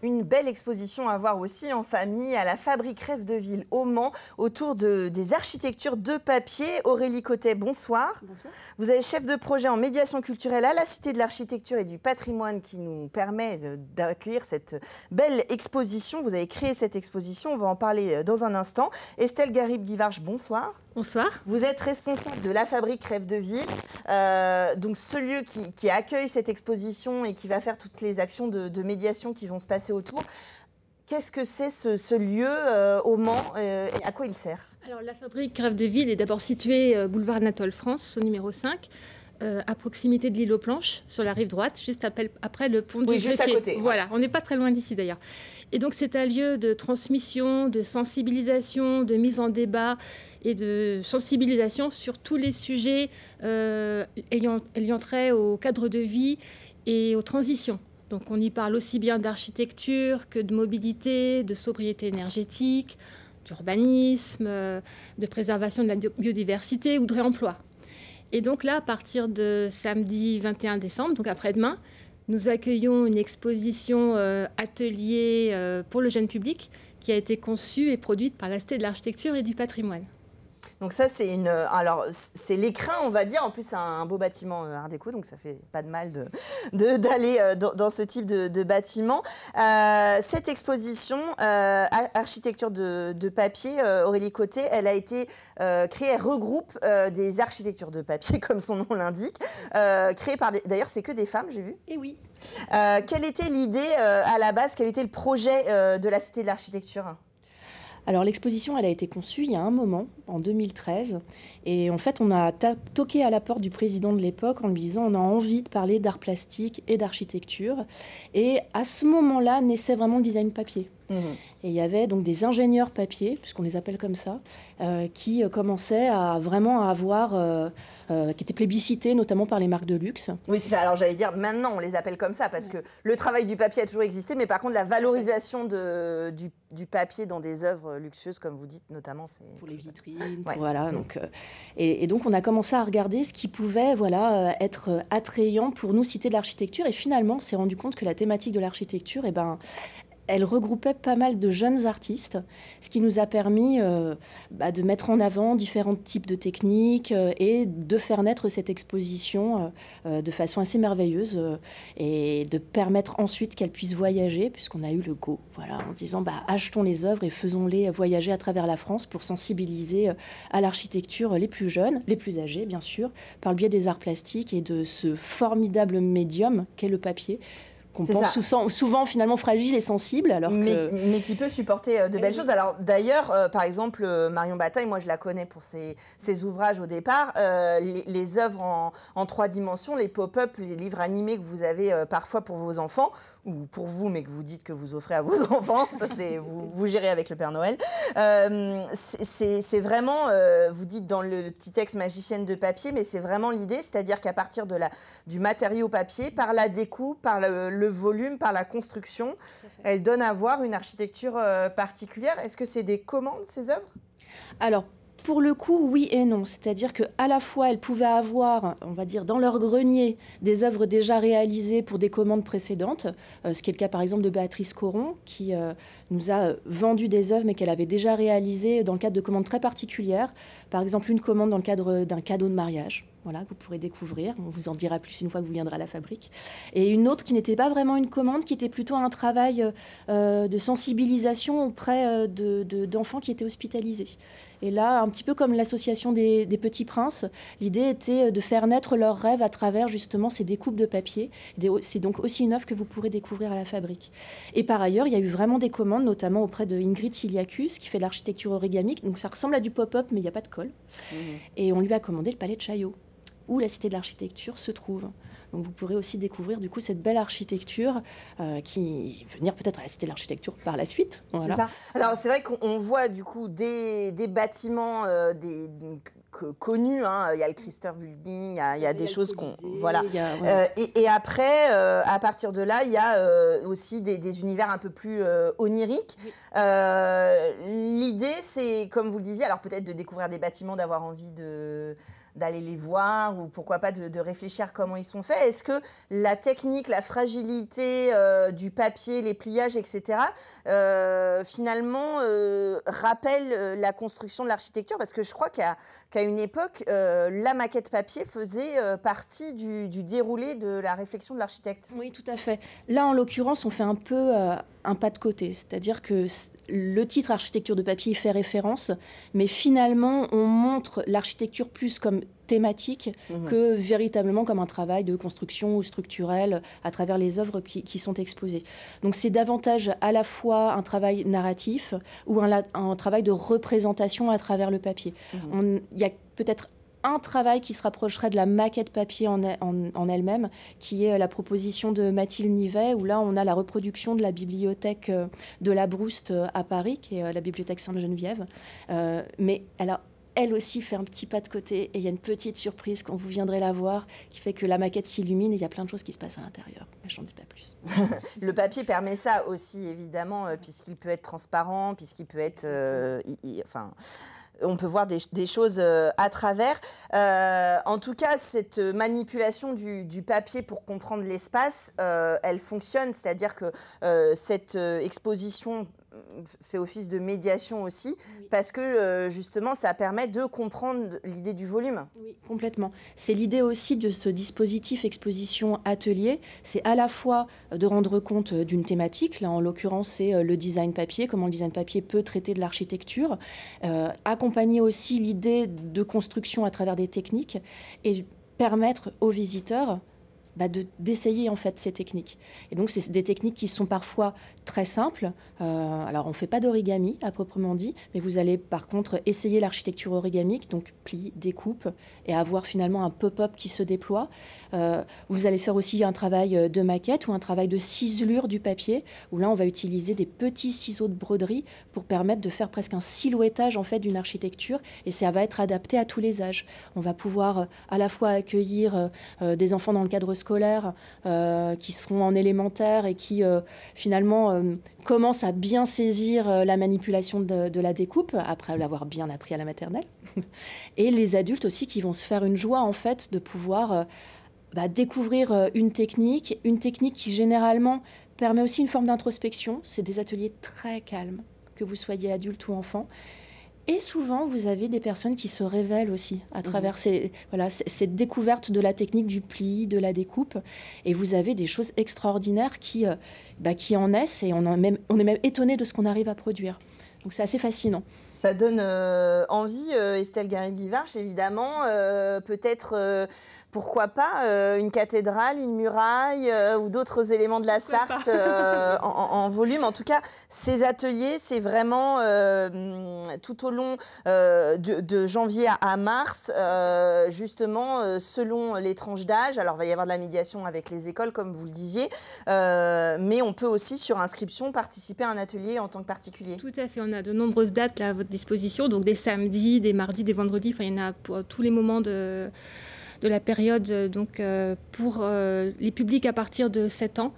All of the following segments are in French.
Une belle exposition à voir aussi en famille à la Fabrique Rêve de Ville au Mans autour des architectures de papier. Aurélie Cotet, bonsoir. Bonsoir. Vous êtes chef de projet en médiation culturelle à la Cité de l'Architecture et du Patrimoine qui nous permet d'accueillir cette belle exposition. Vous avez créé cette exposition, on va en parler dans un instant. Estelle Garib-Guivarch, bonsoir. Bonsoir. Vous êtes responsable de la Fabrique Rêve de Ville, donc ce lieu qui accueille cette exposition et qui va faire toutes les actions de médiation qui vont se passer autour. Qu'est-ce que c'est ce lieu au Mans et à quoi il sert? Alors la Fabrique Rêve de Ville est d'abord située boulevard Anatole France, au numéro 5, à proximité de l'île aux Planches, sur la rive droite, juste après le pont du juste à côté. Voilà, on n'est pas très loin d'ici d'ailleurs. Et donc c'est un lieu de transmission, de sensibilisation, de mise en débat et de sensibilisation sur tous les sujets ayant trait au cadre de vie et aux transitions. Donc on y parle aussi bien d'architecture que de mobilité, de sobriété énergétique, d'urbanisme, de préservation de la biodiversité ou de réemploi. Et donc là, à partir de samedi 21 décembre, donc après-demain, nous accueillons une exposition atelier pour le jeune public qui a été conçue et produite par la Cité de l'Architecture et du Patrimoine. Donc ça, c'est l'écrin, on va dire. En plus, c'est un beau bâtiment art déco, donc ça fait pas de mal d'aller dans ce type de bâtiment. Cette exposition, architecture de papier, Aurélie Cotet, elle a été créée, elle regroupe des architectures de papier, comme son nom l'indique, créées par d'ailleurs, c'est que des femmes, j'ai vu. Et oui. Quelle était l'idée à la base, quel était le projet de la Cité de l'Architecture ? Alors l'exposition, elle a été conçue il y a un moment, en 2013. Et en fait, on a toqué à la porte du président de l'époque en lui disant on a envie de parler d'art plastique et d'architecture. Et à ce moment-là, naissait vraiment le design papier. Et il y avait donc des ingénieurs papier, puisqu'on les appelle comme ça, qui commençaient à vraiment avoir, qui étaient plébiscités notamment par les marques de luxe. Oui, c'est ça. Alors j'allais dire, maintenant on les appelle comme ça, parce que le travail du papier a toujours existé, mais par contre la valorisation du papier dans des œuvres luxueuses, comme vous dites, notamment, c'est... Pour les vitrines, voilà. Donc, et donc on a commencé à regarder ce qui pouvait être attrayant pour nous, Cité de l'Architecture, et finalement on s'est rendu compte que la thématique de l'architecture, elle regroupait pas mal de jeunes artistes, ce qui nous a permis de mettre en avant différents types de techniques et de faire naître cette exposition de façon assez merveilleuse et de permettre ensuite qu'elle puisse voyager, puisqu'on a eu le go, voilà, en se disant achetons les œuvres et faisons-les voyager à travers la France pour sensibiliser à l'architecture les plus jeunes, les plus âgés bien sûr, par le biais des arts plastiques et de ce formidable médium qu'est le papier, qu'on pense souvent finalement fragile et sensible. Alors mais qui peut supporter de belles choses. Alors d'ailleurs, par exemple, Marion Bataille, moi je la connais pour ses ouvrages au départ, les œuvres en 3 dimensions, les pop-up, les livres animés que vous avez parfois pour vos enfants, ou pour vous, mais que vous dites que vous offrez à vos enfants, ça c'est vous gérez avec le Père Noël. C'est vraiment, vous dites dans le petit texte magicienne de papier, mais c'est vraiment l'idée, c'est-à-dire qu'à partir du matériau papier, par la découpe, par le volume, par la construction, elle donne à voir une architecture particulière. Est-ce que c'est des commandes, ces œuvres? Alors, pour le coup, oui et non. C'est-à-dire qu'à la fois, elles pouvaient avoir, on va dire, dans leur grenier, des œuvres déjà réalisées pour des commandes précédentes, ce qui est le cas par exemple de Béatrice Coron, qui nous a vendu des œuvres, mais qu'elle avait déjà réalisées dans le cadre de commandes très particulières. Par exemple, une commande dans le cadre d'un cadeau de mariage. Voilà, que vous pourrez découvrir. On vous en dira plus une fois que vous viendrez à la fabrique. Et une autre qui n'était pas vraiment une commande, qui était plutôt un travail de sensibilisation auprès d'enfants qui étaient hospitalisés. Et là, un petit peu comme l'association des Petits Princes, l'idée était de faire naître leurs rêves à travers justement ces découpes de papier. C'est donc aussi une œuvre que vous pourrez découvrir à la fabrique. Et par ailleurs, il y a eu vraiment des commandes, notamment auprès de Ingrid Siliacus, qui fait de l'architecture origamique. Donc ça ressemble à du pop-up, mais il n'y a pas de colle. Et on lui a commandé le Palais de Chaillot, où la Cité de l'Architecture se trouve. Donc vous pourrez aussi découvrir du coup cette belle architecture qui venir peut-être à la Cité de l'Architecture par la suite. Voilà. C'est ça. Alors c'est vrai qu'on voit du coup des bâtiments connus. Hein. Il y a le Christer Building, il y a des choses qu'on voilà. Et après, à partir de là, il y a aussi des univers un peu plus oniriques. Oui. L'idée, c'est comme vous le disiez, alors peut-être de découvrir des bâtiments, d'avoir envie d'aller les voir ou pourquoi pas de réfléchir comment ils sont faits. Est-ce que la technique, la fragilité du papier, les pliages, etc., finalement rappelle la construction de l'architecture? Parce que je crois qu'à une époque, la maquette papier faisait partie du déroulé de la réflexion de l'architecte. Oui, tout à fait. Là, en l'occurrence, on fait un peu un pas de côté. C'est-à-dire que le titre architecture de papier fait référence, mais finalement, on montre l'architecture plus comme thématique que véritablement comme un travail de construction ou structurel à travers les œuvres qui sont exposées. Donc c'est davantage à la fois un travail narratif ou un travail de représentation à travers le papier. Il y a peut-être un travail qui se rapprocherait de la maquette papier en elle-même, qui est la proposition de Mathilde Nivet, où là, on a la reproduction de la bibliothèque de la Brouste à Paris, qui est la bibliothèque Sainte-Geneviève. Mais elle aussi fait un petit pas de côté, et il y a une petite surprise quand vous viendrez la voir, qui fait que la maquette s'illumine, et il y a plein de choses qui se passent à l'intérieur. Mais je n'en dis pas plus. Le papier permet ça aussi, évidemment, puisqu'il peut être transparent, puisqu'il peut être... on peut voir des choses à travers. En tout cas, cette manipulation du papier pour comprendre l'espace, elle fonctionne. C'est-à-dire que cette exposition fait office de médiation aussi, parce que justement, ça permet de comprendre l'idée du volume. Oui, complètement. C'est l'idée aussi de ce dispositif exposition atelier. C'est à la fois de rendre compte d'une thématique, là en l'occurrence c'est le design papier, comment le design papier peut traiter de l'architecture, accompagner aussi l'idée de construction à travers des techniques et permettre aux visiteurs d'essayer en fait ces techniques. Et donc c'est des techniques qui sont parfois très simples. Alors on ne fait pas d'origami à proprement dit, mais vous allez par contre essayer l'architecture origamique, donc pli, découpe, et avoir finalement un pop-up qui se déploie. Vous allez faire aussi un travail de maquette ou un travail de ciselure du papier, où là on va utiliser des petits ciseaux de broderie pour permettre de faire presque un silhouettage en fait d'une architecture, et ça va être adapté à tous les âges. On va pouvoir à la fois accueillir des enfants dans le cadre scolaires qui seront en élémentaire et qui finalement commencent à bien saisir la manipulation de la découpe après l'avoir bien appris à la maternelle. Et les adultes aussi qui vont se faire une joie en fait de pouvoir découvrir une technique qui généralement permet aussi une forme d'introspection. C'est des ateliers très calmes, que vous soyez adulte ou enfant. Et souvent, vous avez des personnes qui se révèlent aussi à travers cette découverte de la technique du pli, de la découpe. Et vous avez des choses extraordinaires qui en naissent, et on est même étonné de ce qu'on arrive à produire. Donc c'est assez fascinant. Ça donne envie, Estelle Garrigues-Guivarch, évidemment. Peut-être, pourquoi pas, une cathédrale, une muraille ou d'autres éléments de la Sarthe en volume. En tout cas, ces ateliers, c'est vraiment tout au long de janvier à mars, justement, selon les tranches d'âge. Alors, il va y avoir de la médiation avec les écoles, comme vous le disiez, mais on peut aussi, sur inscription, participer à un atelier en tant que particulier. Tout à fait. On a de nombreuses dates là à votre disposition, donc des samedis, des mardis, des vendredis, enfin il y en a pour tous les moments de la période, donc pour les publics à partir de 7 ans,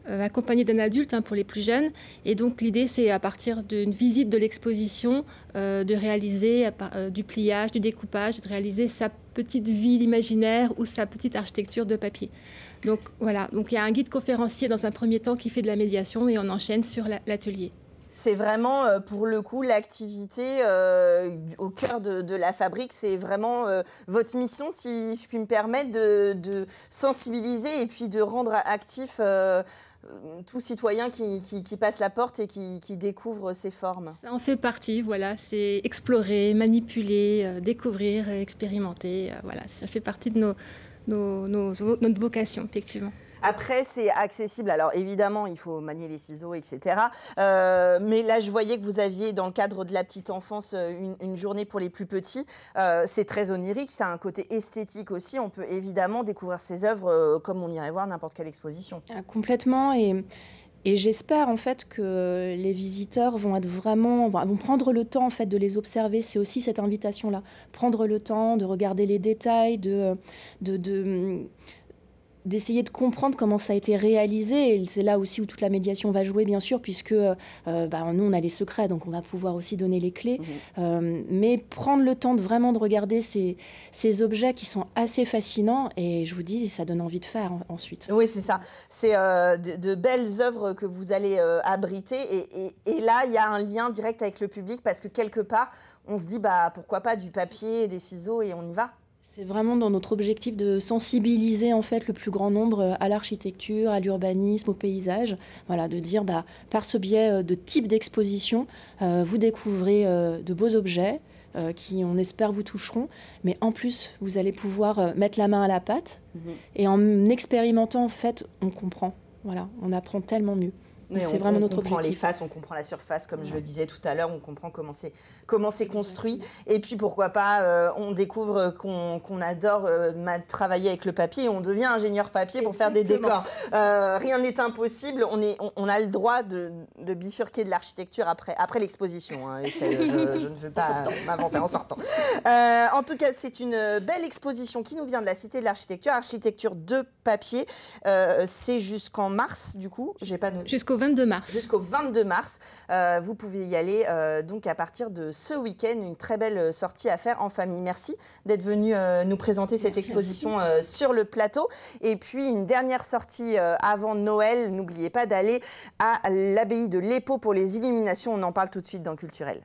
accompagnés d'un adulte pour les plus jeunes. Et donc l'idée c'est à partir d'une visite de l'exposition de réaliser du pliage, du découpage, de réaliser sa petite ville imaginaire ou sa petite architecture de papier. Donc voilà, donc il y a un guide conférencier dans un premier temps qui fait de la médiation et on enchaîne sur l'atelier. C'est vraiment, pour le coup, l'activité au cœur de la fabrique. C'est vraiment votre mission, si je puis me permettre, de sensibiliser et puis de rendre actif tout citoyen qui passe la porte et qui découvre ces formes. Ça en fait partie, voilà. C'est explorer, manipuler, découvrir, expérimenter. Voilà, ça fait partie de notre vocation, effectivement. Après, c'est accessible. Alors, évidemment, il faut manier les ciseaux, etc. Mais là, je voyais que vous aviez, dans le cadre de la petite enfance, une journée pour les plus petits. C'est très onirique, ça a un côté esthétique aussi. On peut évidemment découvrir ces œuvres comme on irait voir n'importe quelle exposition. Complètement. Et j'espère en fait que les visiteurs vont prendre le temps en fait de les observer. C'est aussi cette invitation-là, prendre le temps de regarder les détails, d'essayer de comprendre comment ça a été réalisé. Et c'est là aussi où toute la médiation va jouer, bien sûr, puisque nous, on a les secrets, donc on va pouvoir aussi donner les clés. Mais prendre le temps de regarder ces objets qui sont assez fascinants, et je vous dis, ça donne envie de faire ensuite. Oui, c'est ça. C'est de belles œuvres que vous allez abriter. Et là, il y a un lien direct avec le public, parce que quelque part, on se dit, pourquoi pas du papier, des ciseaux, et on y va. C'est vraiment dans notre objectif de sensibiliser en fait le plus grand nombre à l'architecture, à l'urbanisme, au paysage. Voilà, de dire par ce biais de type d'exposition, vous découvrez de beaux objets qui, on espère, vous toucheront. Mais en plus, vous allez pouvoir mettre la main à la pâte. Et en expérimentant, en fait, on comprend. Voilà, on apprend tellement mieux. C'est vraiment notre objectif. On comprend les faces, on comprend la surface, comme je le disais tout à l'heure, on comprend comment c'est construit. Et puis pourquoi pas, on découvre qu'on adore travailler avec le papier et on devient ingénieur papier pour faire des décors. Rien n'est impossible, on a le droit de bifurquer de l'architecture après l'exposition. Hein, Estelle, je ne veux pas m'avancer en sortant. En tout cas, c'est une belle exposition qui nous vient de la Cité de l'Architecture, architecture de papier. C'est jusqu'en mars, du coup. Jusqu'au 22 mars. Jusqu'au 22 mars. Vous pouvez y aller donc à partir de ce week-end. Une très belle sortie à faire en famille. Merci d'être venu nous présenter cette exposition sur le plateau. Et puis une dernière sortie avant Noël. N'oubliez pas d'aller à l'abbaye de Lépo pour les illuminations. On en parle tout de suite dans Culturel.